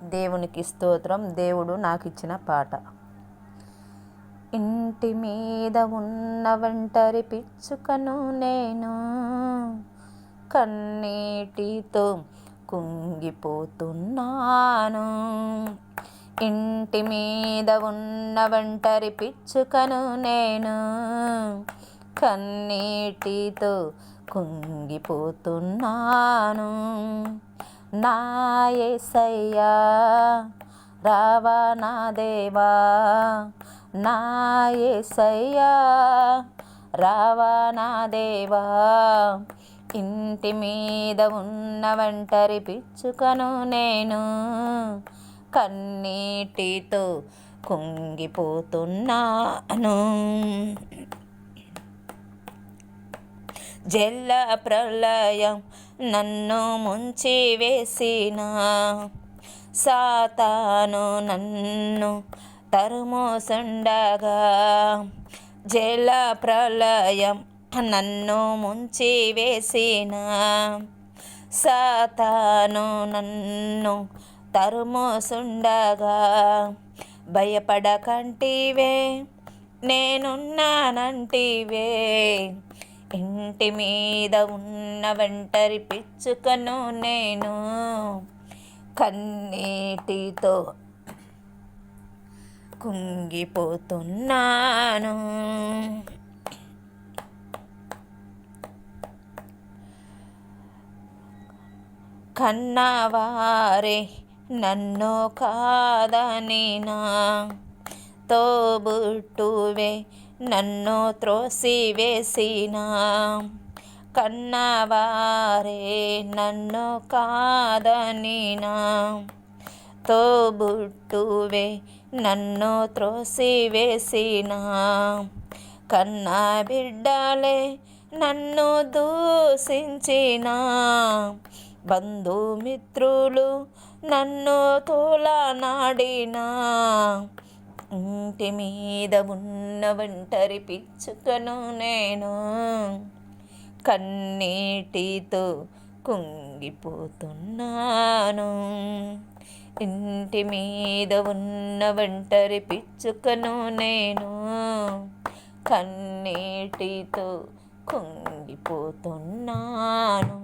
దేవునికి స్తోత్రం. దేవుడు నాకు ఇచ్చిన పాట. ఇంటి మీద ఉన్న ఒంటరి పిచ్చుకను నేను, కన్నీటితో కుంగిపోతున్నాను. ఇంటి మీద ఉన్న ఒంటరి పిచ్చుకను నేను, కన్నీటితో కుంగిపోతున్నాను. నా యేసయ్యా రావా నా దేవా, నా యేసయ్యా రావా నా దేవా. ఇంటి మీద ఉన్న ఒంటరి పిచ్చుకను నేను, కన్నీటితో కుంగిపోతున్నాను. జల ప్రళయం నన్ను ముంచి వేసిన, సాతాను నన్ను తరుమోసుండగా. జల ప్రళయం నన్ను ముంచి వేసిన, సాతాను నన్ను తరుమోసుండగా. భయపడకంటివే నేనున్నానంటివే, ఇంటి మీద ఉన్న ఒంటరి పిచ్చుకను నేను, కన్నీటితో కుంగిపోతున్నాను. కన్నవారే నన్ను కాదనినా, తోబుట్టువే నన్ను త్రోసివేసిన. కన్నవారే నన్ను కాదనినా, తోబుట్టువే నన్ను త్రోసివేసిన. కన్న బిడ్డలే నన్ను దూషించిన, బంధుమిత్రులు నన్ను తోలనాడినా. ఇంటి మీద ఉన్న ఒంటరి పిచ్చుకను నేను, కన్నీటితో కుంగిపోతున్నాను. ఇంటి మీద ఉన్న ఒంటరి పిచ్చుకను నేను, కన్నీటితో కుంగిపోతున్నాను.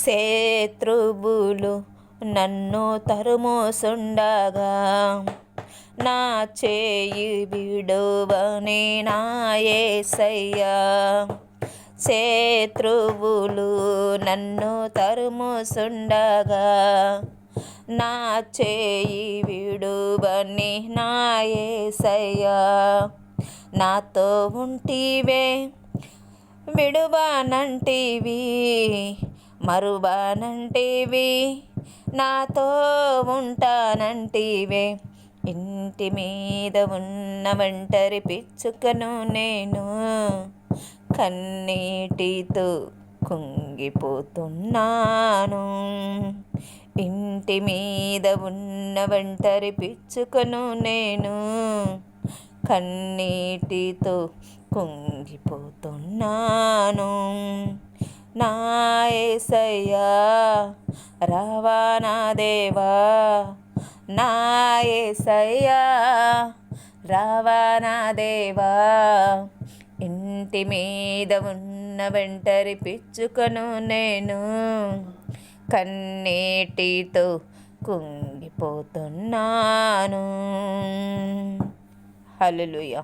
శత్రువులు నన్ను తరుమోసుండగా, నా చేయి విడువని నా యేసయ్యా. శత్రువులు నన్ను తరుమోసుండగా, నా చేయి విడువని నా యేసయ్యా. నాతో ఉంటివే విడువనంటివి, మరువనంటివి, నాతో ఉంటానంటివే. ఇంటి మీద ఉన్న ఒంటరి పిచ్చుకను నేను, కన్నీటితో కుంగిపోతున్నాను. ఇంటి మీద ఉన్న ఒంటరి పిచ్చుకను నేను, కన్నీటితో కుంగిపోతున్నాను. నా యేసయ్యా రావా నా దేవా, నా యేసయ్యా రావా నా దేవా. ఇంటి మీద ఉన్న ఒంటరి పిచ్చుకను నేను, కన్నీటితో కుంగిపోతున్నాను. హల్లెలూయా.